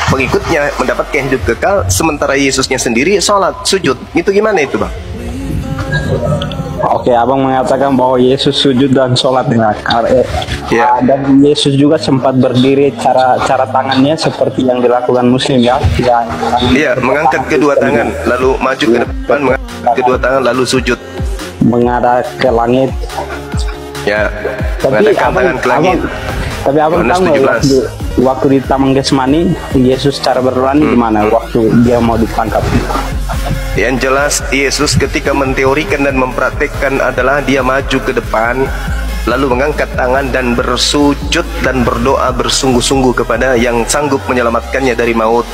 pengikutnya mendapatkan hidup kekal, sementara Yesusnya sendiri sholat, sujud. Itu gimana itu, Bang? Oke, abang mengatakan bahwa Yesus sujud dan sholat Ya. dan Yesus juga sempat berdiri, cara tangannya seperti yang dilakukan Muslim ya. Iya, mengangkat kedua tangan lalu maju ke depan, mengangkat kedua tangan lalu sujud. Menghadap ke langit. Ya, Tapi mengadakan tangan ke langit. Tapi abang Yohanes tahu nggak 17. waktu di Taman Getsemani Yesus cara berlari gimana waktu dia mau ditangkap? Yang jelas Yesus ketika menteorikan dan mempraktekkan adalah dia maju ke depan lalu mengangkat tangan dan bersujud dan berdoa bersungguh-sungguh kepada yang sanggup menyelamatkannya dari maut.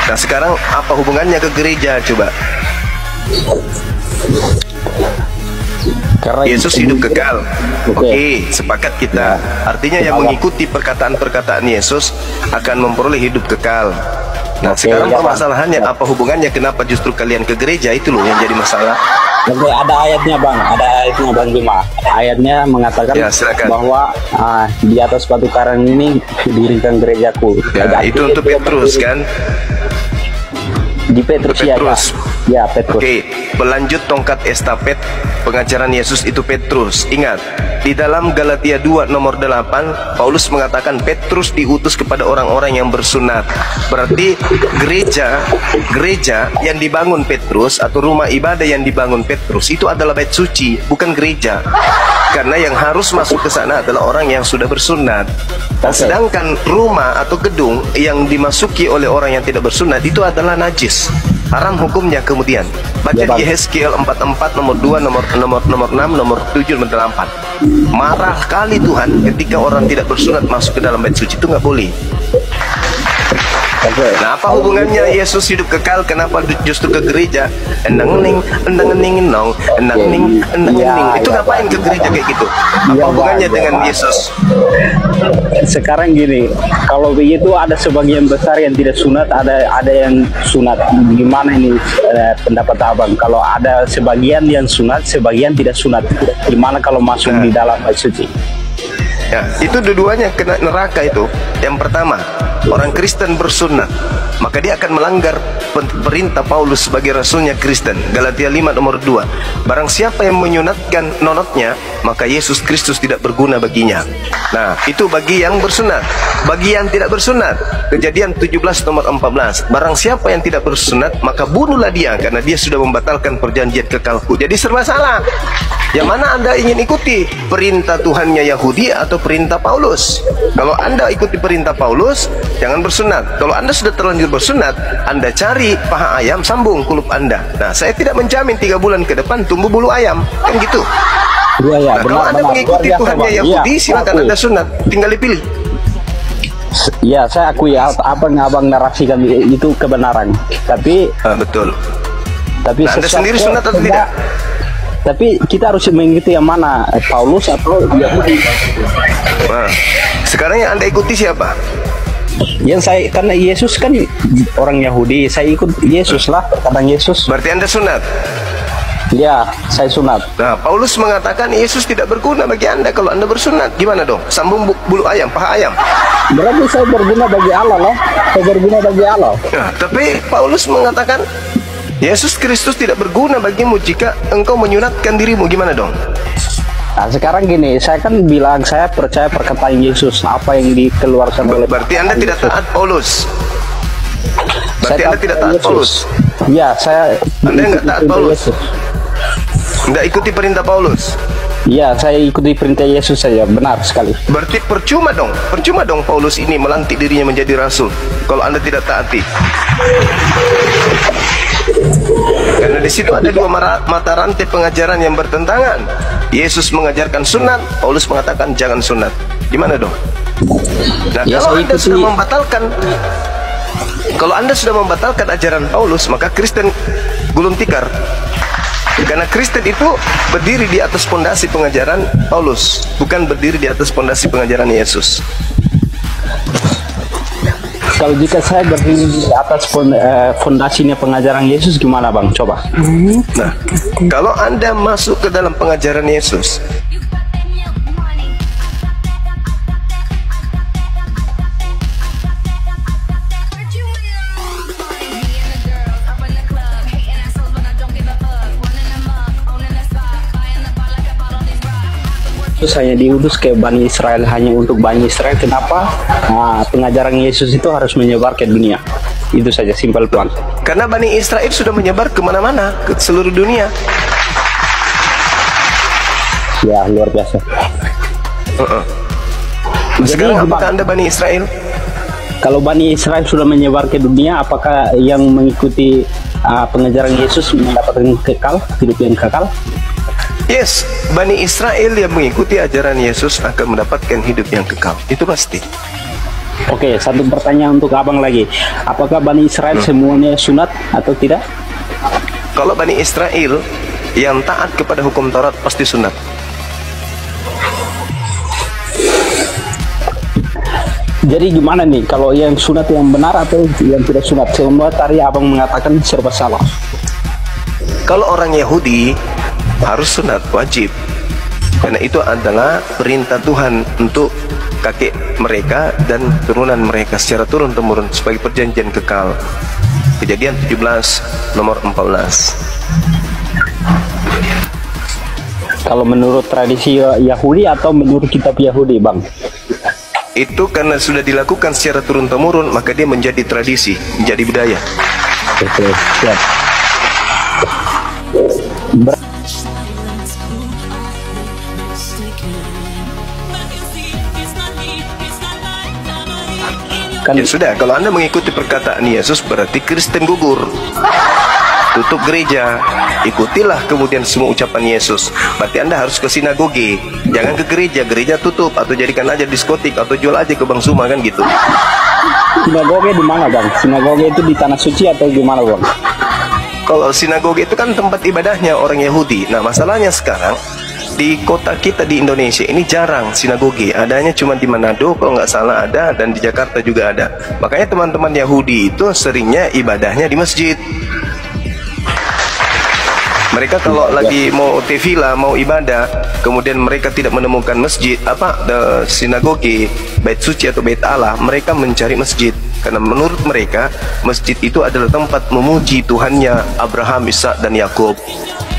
Nah, sekarang apa hubungannya ke gereja coba? Karena Yesus hidup kekal. Oke. Oke, sepakat kita. Artinya yang mengikuti perkataan-perkataan Yesus akan memperoleh hidup kekal. Nah, Oke, sekarang ya, permasalahannya apa hubungannya, kenapa justru kalian ke gereja? Itu loh yang jadi masalah. Oke, ada ayatnya bang, bang Bima. Ayatnya mengatakan Ya, silakan. bahwa di atas batu karang ini didirikan gerejaku. Ya, itu untuk Petrus kan? Di Petrus, Petrus. Ya, Petrus. Oke, pelanjut tongkat estafet pengajaran Yesus itu Petrus. Ingat, di dalam Galatia 2 nomor 8, Paulus mengatakan Petrus diutus kepada orang-orang yang bersunat. Berarti gereja yang dibangun Petrus atau rumah ibadah yang dibangun Petrus itu adalah bait suci, bukan gereja. Karena yang harus masuk ke sana adalah orang yang sudah bersunat. Dan sedangkan rumah atau gedung yang dimasuki oleh orang yang tidak bersunat itu adalah najis. Haram hukumnya kemudian. Baca di Yehezkiel 44 nomor 2, nomor 6, nomor 7, nomor 8. Marah kali Tuhan ketika orang tidak bersunat masuk ke dalam bait suci, itu nggak boleh. Nah, apa hubungannya Yesus hidup kekal? Kenapa justru ke gereja? Endang ning, nong, endang ning. Itu ngapain ke gereja kayak gitu? Apa hubungannya dengan Yesus? Sekarang gini, kalau begitu ada sebagian besar yang tidak sunat, ada yang sunat. Gimana ini pendapat abang? Kalau ada sebagian yang sunat, sebagian tidak sunat, gimana kalau masuk di dalam bait suci? Ya, itu dua-duanya kena neraka itu. Yang pertama, orang Kristen bersunat, maka dia akan melanggar perintah Paulus sebagai rasulnya Kristen. Galatia 5 nomor 2. Barang siapa yang menyunatkan nonotnya, maka Yesus Kristus tidak berguna baginya. Nah, itu bagi yang bersunat. Bagi yang tidak bersunat, Kejadian 17 nomor 14. Barang siapa yang tidak bersunat, maka bunuhlah dia, karena dia sudah membatalkan perjanjian kekalku. Jadi serba salah. Yang mana Anda ingin ikuti? Perintah Tuhannya Yahudi atau perintah Paulus? Kalau Anda ikuti perintah Paulus, jangan bersunat. Kalau Anda sudah terlanjur bersunat, Anda cari paha ayam, sambung kulup Anda. Nah, saya tidak menjamin 3 bulan ke depan tumbuh bulu ayam. Kan gitu. Ya, Nah, kalau Anda mengikuti Tuhannya Yahudi, silakan Anda sunat. Tinggal dipilih. Ya, saya akui apa yang abang narasikan itu kebenaran. Tapi betul. Tapi Anda sendiri sunat atau tidak? Tapi kita harus mengikuti yang mana, Paulus atau Yahudi? Nah, sekarang yang Anda ikuti siapa? Yang saya, karena Yesus kan orang Yahudi, saya ikut Yesus lah, kadang Yesus. Berarti Anda sunat? Ya, saya sunat. Nah, Paulus mengatakan Yesus tidak berguna bagi Anda kalau Anda bersunat. Gimana dong? Sambung bulu ayam, paha ayam. Berarti saya berguna bagi Allah loh. Saya berguna bagi Allah. Nah, tapi Paulus mengatakan Yesus Kristus tidak berguna bagimu jika engkau menyunatkan dirimu. Gimana dong? Nah, sekarang gini, saya kan bilang saya percaya perkataan Yesus, apa yang dikeluarkan oleh. Berarti Anda tidak taat Paulus. Berarti Anda tidak taat Paulus. Ya, saya. Anda nggak taat Paulus. Nggak ikuti perintah Paulus. Ya, saya ikuti perintah Yesus saja, benar sekali. Berarti percuma dong Paulus ini melantik dirinya menjadi rasul kalau Anda tidak taati. Karena di situ ada dua mata rantai pengajaran yang bertentangan. Yesus mengajarkan sunat, Paulus mengatakan jangan sunat. Gimana dong? Nah, Ya, kalau saya Anda ikuti. Kalau Anda sudah membatalkan ajaran Paulus, maka Kristen gulung tikar. Karena Kristen itu berdiri di atas fondasi pengajaran Paulus, bukan berdiri di atas fondasi pengajaran Yesus. Kalau jika saya berdiri di atas fondasinya pengajaran Yesus, gimana bang? Coba. Nah, kalau Anda masuk ke dalam pengajaran Yesus, Yesus hanya diutus ke Bani Israel, hanya untuk Bani Israel. Kenapa pengajaran Yesus itu harus menyebar ke dunia? Itu saja, simpel Bang. Karena Bani Israel sudah menyebar kemana-mana, ke seluruh dunia. Ya, luar biasa. Sekarang apakah Anda Bani Israel? Kalau Bani Israel sudah menyebar ke dunia, apakah yang mengikuti pengajaran Yesus mendapatkan hidup yang kekal? Yes, Bani Israel yang mengikuti ajaran Yesus akan mendapatkan hidup yang kekal. Itu pasti. Oke, satu pertanyaan untuk Abang lagi. Apakah Bani Israel semuanya sunat atau tidak? Kalau Bani Israel yang taat kepada hukum Taurat pasti sunat. Jadi gimana nih, kalau yang sunat yang benar atau yang tidak sunat? Semua tadi Abang mengatakan serba salah. Kalau orang Yahudi harus sunat, wajib. Karena itu adalah perintah Tuhan untuk kakek mereka dan turunan mereka secara turun-temurun sebagai perjanjian kekal. Kejadian 17 nomor 14. Kalau menurut tradisi Yahudi atau menurut kitab Yahudi, Bang? Itu karena sudah dilakukan secara turun-temurun, maka dia menjadi tradisi, menjadi budaya. Oke, siap. Ya sudah, kalau Anda mengikuti perkataan Yesus berarti Kristen gugur. Tutup gereja, ikutilah kemudian semua ucapan Yesus. Berarti Anda harus ke sinagoge, jangan ke gereja. Gereja tutup, atau jadikan aja diskotik, atau jual aja ke Bang Suma, kan gitu. Sinagoge di mana, Bang? Sinagoge itu di tanah suci atau gimana, Bang? Kalau sinagoge itu kan tempat ibadahnya orang Yahudi. Nah, masalahnya sekarang di kota kita di Indonesia ini jarang sinagoge, adanya cuma di Manado kalau nggak salah ada, dan di Jakarta juga ada. Makanya teman-teman Yahudi itu seringnya ibadahnya di masjid. Mereka kalau lagi mau tefila, mau ibadah, kemudian mereka tidak menemukan masjid, sinagoge, bait suci atau bait Allah, mereka mencari masjid. Karena menurut mereka masjid itu adalah tempat memuji Tuhannya Abraham, Ishak dan Yakub.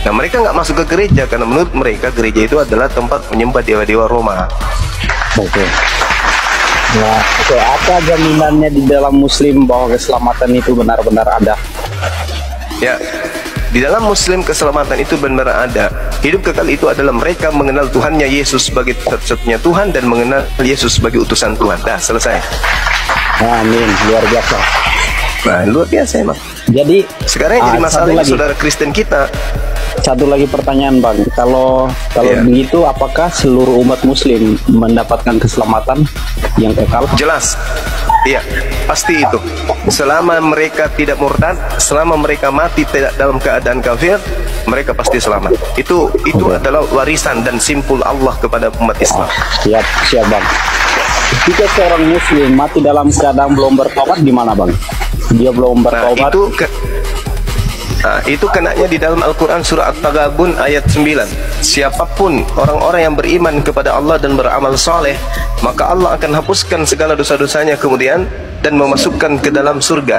Nah, mereka nggak masuk ke gereja karena menurut mereka gereja itu adalah tempat menyembah dewa-dewa Roma. Oke. Nah, apa jaminannya di dalam Muslim bahwa keselamatan itu benar-benar ada? Ya, di dalam Muslim keselamatan itu benar ada. Hidup kekal itu adalah mereka mengenal Tuhannya Yesus sebagai satu-satunya Tuhan dan mengenal Yesus sebagai utusan Tuhan. Dah, selesai. Amin, luar biasa. Nah, luar biasa emang. Jadi sekarang yang jadi masalah ini saudara Kristen kita. Satu lagi pertanyaan, Bang. Kalau begitu, apakah seluruh umat Muslim mendapatkan keselamatan yang kekal? Jelas. Iya, pasti itu. Selama mereka tidak murtad, selama mereka mati tidak dalam keadaan kafir, mereka pasti selamat. Itu adalah warisan dan simpul Allah kepada umat Islam. Siap, Bang. Jika seorang Muslim mati dalam keadaan belum bertobat, gimana, Bang? Dia belum bertobat. Itu kenanya di dalam Al-Quran surah At-Taghabun ayat 9. Siapapun orang-orang yang beriman kepada Allah dan beramal saleh, maka Allah akan hapuskan segala dosa-dosanya kemudian dan memasukkan ke dalam surga.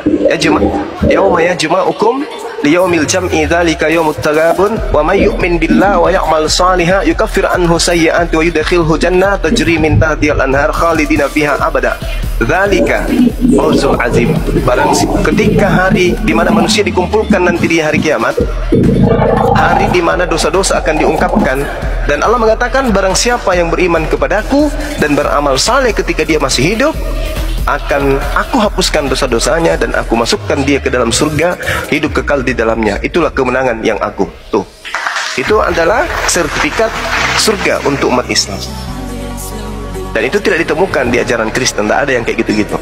Yauma yajma'ukum liyaumil jam'i dzalika yaumut taghabun wa may yu'min billahi wa ya'mal shalihan yukaffir anhu sayyi'ati wa yudkhilhu jannatin tajri min tahtiha al-anhar khalidina fiha abada. Dzalika fawzul azim. Barang ketika hari di mana manusia dikumpulkan nanti di hari kiamat, hari di mana dosa-dosa akan diungkapkan, dan Allah mengatakan barang siapa yang beriman kepadaku dan beramal saleh ketika dia masih hidup, akan aku hapuskan dosa-dosanya dan aku masukkan dia ke dalam surga, hidup kekal di dalamnya. Itulah kemenangan yang agung. Tuh, itu adalah sertifikat surga untuk umat Islam. Dan itu tidak ditemukan di ajaran Kristen. Tidak ada yang kayak gitu-gitu.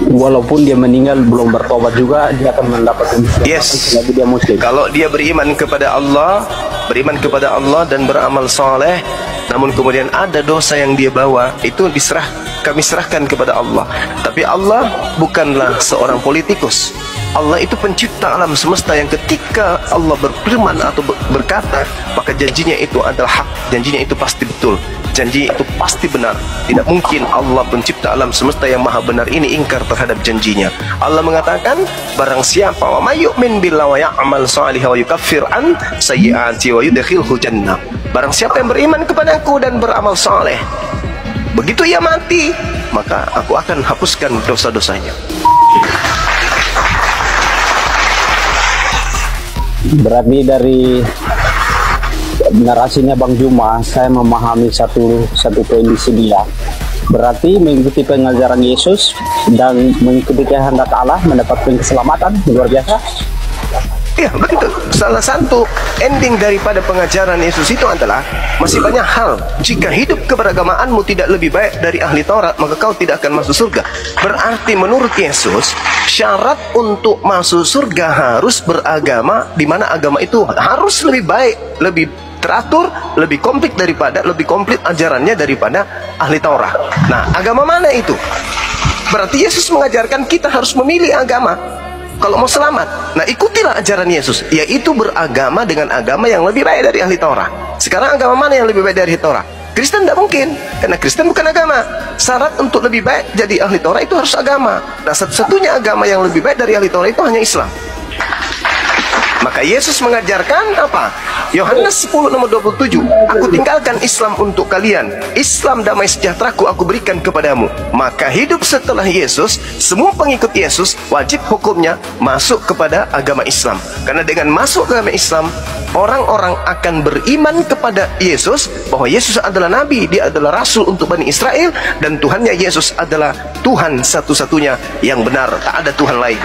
Walaupun dia meninggal belum bertobat juga, dia akan mendapatkan selagi dia Muslim. Kalau dia beriman kepada Allah dan beramal saleh, namun kemudian ada dosa yang dia bawa, itu kami serahkan kepada Allah. Tapi Allah bukanlah seorang politikus. Allah itu pencipta alam semesta yang ketika Allah berfirman atau berkata, maka janjinya itu adalah hak, janjinya itu pasti betul. janji itu pasti benar. Tidak mungkin Allah pencipta alam semesta yang maha benar ini ingkar terhadap janjinya. Allah mengatakan, barang siapa wa may yu'min billahi wa ya'mal shalihan wa yukaffir an sayyi'ati wa yudkhilhu jannah. Barang siapa yang beriman kepadaku dan beramal saleh, begitu ia mati, maka aku akan hapuskan dosa-dosanya. Berarti dari narasinya Bang Juma, saya memahami satu poin di sini ya. Berarti mengikuti pengajaran Yesus dan mengikuti kehendak Allah mendapatkan keselamatan, luar biasa. Iya, betul. Salah satu ending daripada pengajaran Yesus itu adalah masih banyak hal. Jika hidup keberagamaanmu tidak lebih baik dari ahli Taurat, maka kau tidak akan masuk surga. Berarti menurut Yesus, syarat untuk masuk surga harus beragama, di mana agama itu harus lebih baik, lebih teratur, lebih komplit ajarannya daripada ahli Taurat. Nah, agama mana itu? Berarti Yesus mengajarkan kita harus memilih agama kalau mau selamat. Nah, ikutilah ajaran Yesus, yaitu beragama dengan agama yang lebih baik dari ahli Taurat. Sekarang agama mana yang lebih baik dari ahli Taurat? Kristen tidak mungkin, karena Kristen bukan agama. Syarat untuk lebih baik jadi ahli Taurat itu harus agama. Nah, satu-satunya agama yang lebih baik dari ahli Taurat itu hanya Islam. Maka Yesus mengajarkan apa? Yohanes 10 nomor 27, aku tinggalkan Islam untuk kalian, Islam damai sejahteraku aku berikan kepadamu. Maka hidup setelah Yesus, semua pengikut Yesus wajib hukumnya masuk kepada agama Islam. Karena dengan masuk ke agama Islam, orang-orang akan beriman kepada Yesus, bahwa Yesus adalah Nabi, dia adalah Rasul untuk Bani Israel, dan Tuhannya Yesus adalah Tuhan satu-satunya yang benar, tak ada Tuhan lain.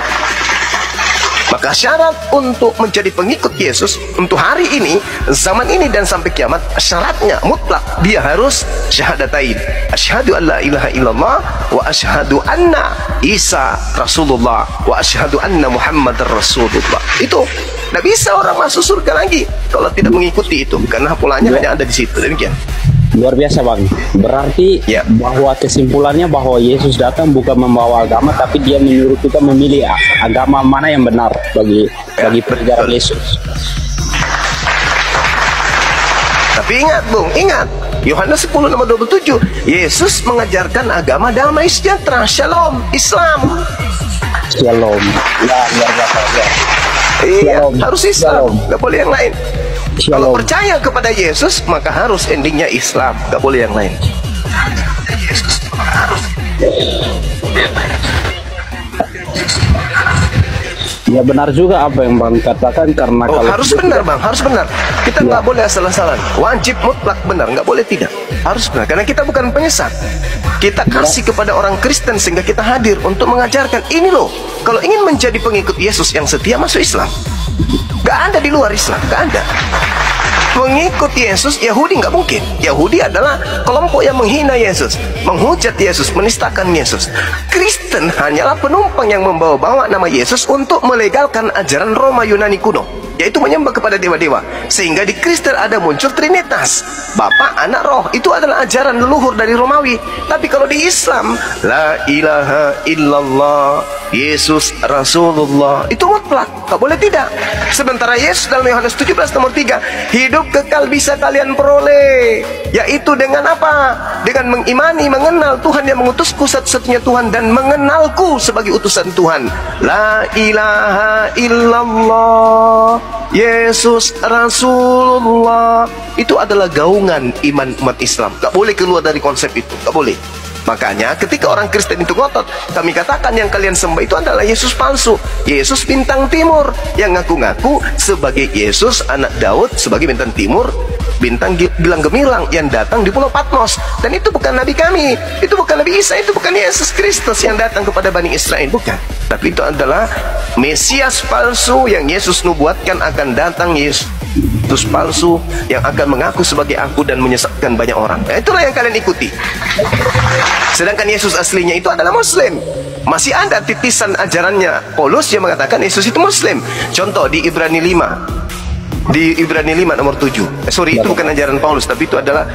Maka syarat untuk menjadi pengikut Yesus untuk hari ini, zaman ini dan sampai kiamat, syaratnya mutlak, dia harus syahadatain, asyhadu an la ilaha illallah wa asyhadu anna Isa Rasulullah wa asyhadu anna Muhammadar Rasulullah. Itu tidak bisa orang masuk surga lagi kalau tidak mengikuti itu, karena pulanya hanya ada di situ. Demikian. Luar biasa Bang. Berarti ya, bahwa kesimpulannya bahwa Yesus datang bukan membawa agama, tapi dia menyuruh kita memilih agama mana yang benar bagi pengajaran Yesus. Tapi ingat Bung, ingat Yohanes 10 nomor 27, Yesus mengajarkan agama damai sejahtera, shalom, Islam. Shalom. Ya, luar biasa ya. Iya, shalom. Harus Islam, nggak boleh yang lain. Shalom. Kalau percaya kepada Yesus, maka harus endingnya Islam, nggak boleh yang lain. Ya benar juga apa yang Bang katakan, karena kalau harus benar Bang, harus benar. Kita nggak boleh asal-asalan, wajib mutlak benar, nggak boleh tidak. Harus benar, karena kita bukan penyesat. Kita kasih kepada orang Kristen sehingga kita hadir untuk mengajarkan ini loh. Kalau ingin menjadi pengikut Yesus yang setia, masuk Islam. Gak ada di luar Islam, gak ada. Pengikut Yesus, Yahudi nggak mungkin. Yahudi adalah kelompok yang menghina Yesus, menghujat Yesus, menistakan Yesus. Kristen hanyalah penumpang yang membawa-bawa nama Yesus untuk melegalkan ajaran Roma Yunani kuno, yaitu menyembah kepada dewa-dewa. Sehingga di Kristen ada muncul Trinitas, Bapa, Anak, Roh. Itu adalah ajaran leluhur dari Romawi. Tapi kalau di Islam, la ilaha illallah, Yesus Rasulullah, itu mutlak, tak boleh tidak. Sementara Yesus dalam Yohanes 17 nomor 3, hidup kekal bisa kalian peroleh, yaitu dengan apa? Dengan mengimani, mengenal Tuhan yang mengutusku satu-satunya Tuhan, dan mengenalku sebagai utusan Tuhan. La ilaha illallah, Yesus Rasulullah. Itu adalah gaungan iman umat Islam. Gak boleh keluar dari konsep itu, gak boleh. Makanya ketika orang Kristen itu ngotot, kami katakan yang kalian sembah itu adalah Yesus palsu, Yesus bintang timur, yang ngaku-ngaku sebagai Yesus anak Daud, sebagai bintang timur, bintang gilang gemilang yang datang di Pulau Patmos. Dan itu bukan Nabi kami, itu bukan Nabi Isa, itu bukan Yesus Kristus yang datang kepada Bani Israel, bukan. Tapi itu adalah Mesias palsu yang Yesus nubuatkan akan datang, Yesus palsu yang akan mengaku sebagai aku dan menyesatkan banyak orang. Nah, itulah yang kalian ikuti. Sedangkan Yesus aslinya itu adalah Muslim. Masih ada titisan ajarannya Paulus yang mengatakan Yesus itu Muslim. Contoh di Ibrani 5. Di Ibrani 5 nomor 7. Sorry, itu bukan ajaran Paulus, tapi itu adalah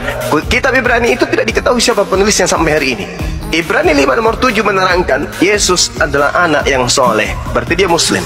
kitab Ibrani. Itu tidak diketahui siapa penulisnya sampai hari ini. Ibrani 5 nomor 7 menerangkan Yesus adalah anak yang soleh. Berarti dia Muslim.